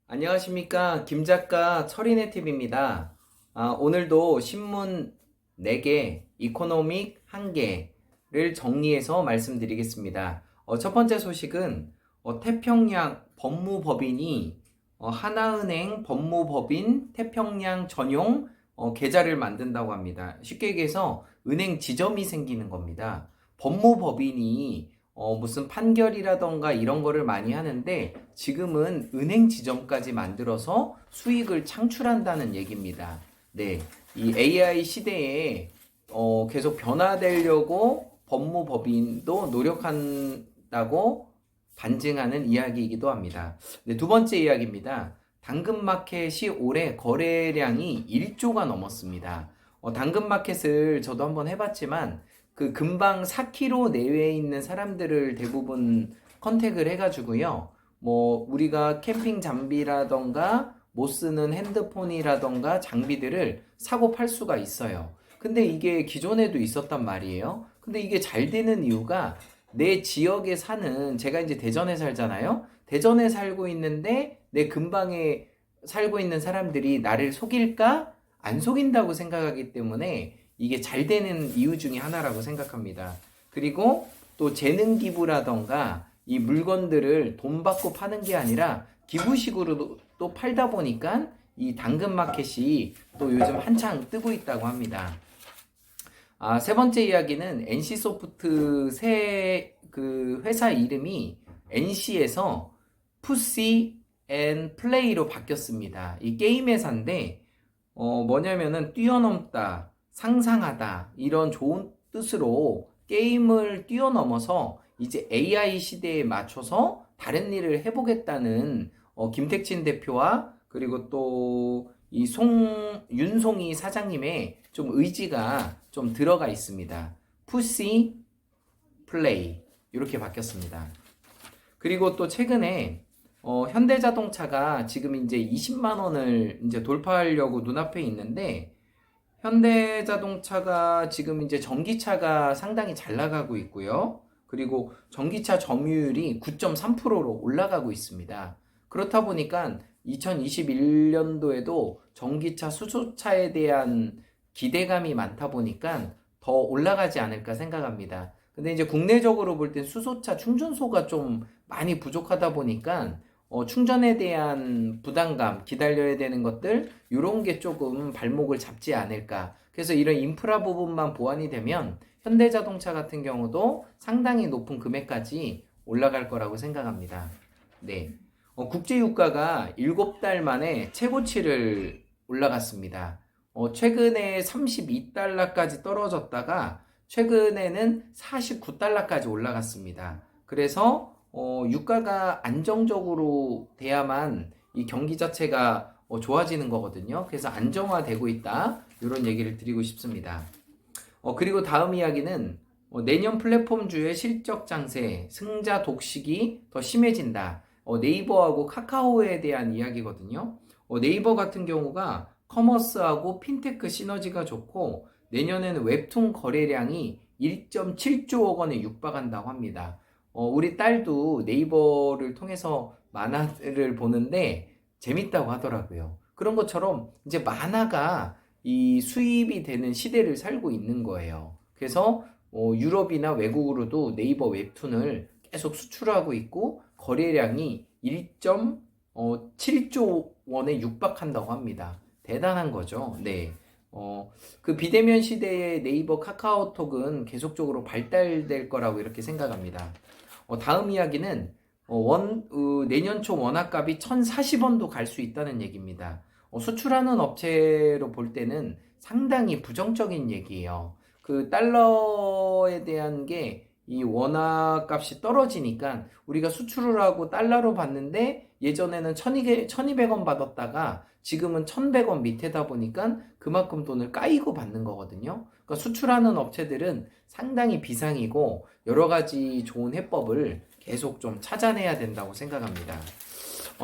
안녕하십니까. 김작가 철인의 팁입니다. 오늘도 신문 4개, 이코노믹 1개를 정리해서 말씀드리겠습니다. 첫 번째 소식은 태평양 법무법인이 하나은행 법무법인 태평양 전용 계좌를 만든다고 합니다. 쉽게 얘기해서 은행 지점이 생기는 겁니다. 법무법인이 무슨 판결이라던가 이런 거를 많이 하는데 지금은 은행 지점까지 만들어서 수익을 창출한다는 얘기입니다. 네, 이 AI 시대에 계속 변화되려고 법무법인도 노력한다고 반증하는 이야기이기도 합니다. 네, 두 번째 이야기입니다. 당근마켓이 올해 거래량이 1조가 넘었습니다. 당근마켓을 저도 한번 해봤지만 그 금방 4km 내외에 있는 사람들을 대부분 컨택을 해가지고요. 뭐 우리가 캠핑 장비라던가 못 쓰는 핸드폰이라던가 장비들을 사고 팔 수가 있어요. 근데 이게 기존에도 있었단 말이에요. 근데 이게 잘 되는 이유가 내 지역에 사는, 제가 이제 대전에 살잖아요. 대전에 살고 있는데 내 근방에 살고 있는 사람들이 나를 속일까? 안 속인다고 생각하기 때문에 이게 잘 되는 이유 중에 하나라고 생각합니다. 그리고 또 재능 기부라던가 이 물건들을 돈 받고 파는 게 아니라 기부식으로 또 팔다 보니까 이 당근마켓이 또 요즘 한창 뜨고 있다고 합니다. 세 번째 이야기는 NC소프트 그 회사 이름이 NC에서 푸시 앤 플레이로 바뀌었습니다. 이 게임 회사인데 뭐냐면은 뛰어넘다, 상상하다 이런 좋은 뜻으로 게임을 뛰어넘어서 이제 AI 시대에 맞춰서 다른 일을 해보겠다는 김택진 대표와 그리고 또 이 윤송이 사장님의 좀 의지가 좀 들어가 있습니다. 푸시 플레이 이렇게 바뀌었습니다. 그리고 또 최근에 현대자동차가 지금 이제 20만 원을 이제 돌파하려고 눈앞에 있는데 현대자동차가 지금 이제 전기차가 상당히 잘 나가고 있고요. 그리고 전기차 점유율이 9.3%로 올라가고 있습니다. 그렇다 보니까 2021년도에도 전기차 수소차에 대한 기대감이 많다 보니까 더 올라가지 않을까 생각합니다. 근데 이제 국내적으로 볼 땐 수소차 충전소가 좀 많이 부족하다 보니까 충전에 대한 부담감, 기다려야 되는 것들, 이런 게 조금 발목을 잡지 않을까. 그래서 이런 인프라 부분만 보완이 되면 현대자동차 같은 경우도 상당히 높은 금액까지 올라갈 거라고 생각합니다. 네. 국제유가가 7달 만에 최고치를 올라갔습니다. 최근에 32달러까지 떨어졌다가 최근에는 49달러까지 올라갔습니다. 그래서 유가가 안정적으로 돼야만 이 경기 자체가 좋아지는 거거든요. 그래서 안정화되고 있다. 이런 얘기를 드리고 싶습니다. 그리고 다음 이야기는 내년 플랫폼주의 실적 장세, 승자 독식이 더 심해진다. 네이버하고 카카오에 대한 이야기거든요. 네이버 같은 경우가 커머스하고 핀테크 시너지가 좋고 내년에는 웹툰 거래량이 1.7조 원에 육박한다고 합니다. 우리 딸도 네이버를 통해서 만화를 보는데 재밌다고 하더라고요. 그런 것처럼 이제 만화가 이 수입이 되는 시대를 살고 있는 거예요. 그래서 유럽이나 외국으로도 네이버 웹툰을 계속 수출하고 있고 거래량이 1.7조 원에 육박한다고 합니다. 대단한 거죠. 네. 그 비대면 시대의 네이버 카카오톡은 계속적으로 발달될 거라고 이렇게 생각합니다. 다음 이야기는 내년 초 원화값이 1,040원도 갈 수 있다는 얘기입니다. 수출하는 업체로 볼 때는 상당히 부정적인 얘기예요. 그 달러에 대한 게 이 원화 값이 떨어지니까 우리가 수출을 하고 달러로 받는데 예전에는 1200원 받았다가 지금은 1100원 밑에다 보니까 그만큼 돈을 까이고 받는 거거든요. 그러니까 수출하는 업체들은 상당히 비상이고 여러 가지 좋은 해법을 계속 좀 찾아내야 된다고 생각합니다.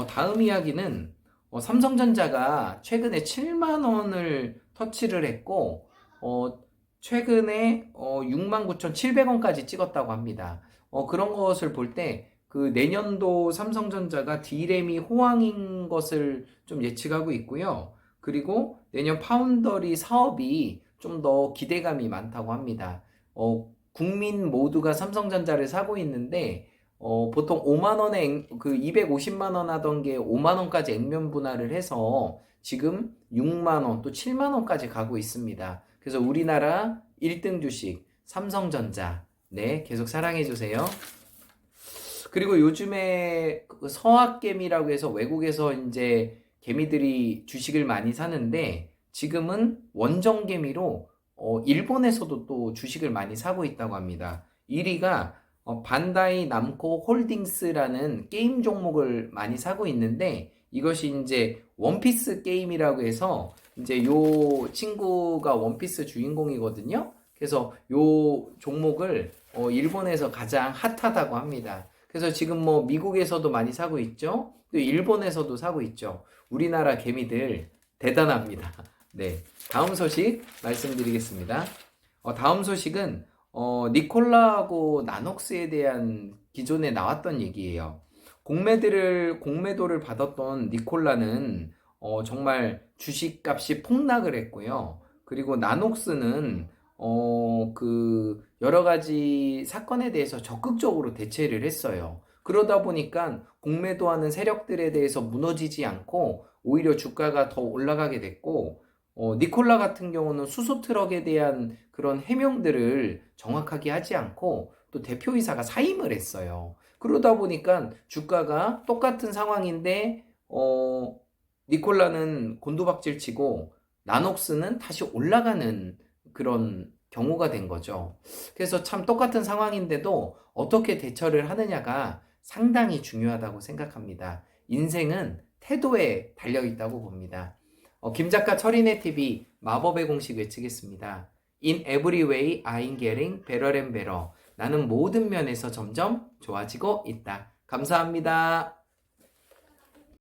다음 이야기는 삼성전자가 최근에 7만 원을 터치를 했고 최근에 69,700원까지 찍었다고 합니다. 그런 것을 볼 때 그 내년도 삼성전자가 D램이 호황인 것을 좀 예측하고 있고요. 그리고 내년 파운더리 사업이 좀 더 기대감이 많다고 합니다. 국민 모두가 삼성전자를 사고 있는데 보통 5만 원에 그 250만 원 하던 게 5만 원까지 액면 분할을 해서 지금 6만 원 또 7만 원까지 가고 있습니다. 그래서 우리나라 1등 주식 삼성전자 네, 계속 사랑해 주세요. 그리고 요즘에 그 서학개미라고 해서 외국에서 이제 개미들이 주식을 많이 사는데 지금은 원정개미로 일본에서도 또 주식을 많이 사고 있다고 합니다. 1위가 반다이 남코 홀딩스라는 게임 종목을 많이 사고 있는데 이것이 이제 원피스 게임이라고 해서 이제 요 친구가 원피스 주인공이거든요. 그래서 요 종목을 일본에서 가장 핫하다고 합니다. 그래서 지금 뭐 미국에서도 많이 사고 있죠. 또 일본에서도 사고 있죠. 우리나라 개미들 대단합니다. 네. 다음 소식 말씀드리겠습니다. 다음 소식은 니콜라하고 나녹스에 대한 기존에 나왔던 얘기예요. 공매도를 받았던 니콜라는 정말 주식값이 폭락을 했고요. 그리고 나녹스는 그 여러 가지 사건에 대해서 적극적으로 대처를 했어요. 그러다 보니까 공매도하는 세력들에 대해서 무너지지 않고 오히려 주가가 더 올라가게 됐고, 니콜라 같은 경우는 수소 트럭에 대한 그런 해명들을 정확하게 하지 않고 또 대표이사가 사임을 했어요. 그러다 보니까 주가가 똑같은 상황인데, 니콜라는 곤두박질 치고 나녹스는 다시 올라가는 그런 경우가 된 거죠. 그래서 참 똑같은 상황인데도 어떻게 대처를 하느냐가 상당히 중요하다고 생각합니다. 인생은 태도에 달려 있다고 봅니다. 김 작가 철인의 TV 마법의 공식 외치겠습니다. In every way I'm getting better and better. 나는 모든 면에서 점점 좋아지고 있다. 감사합니다.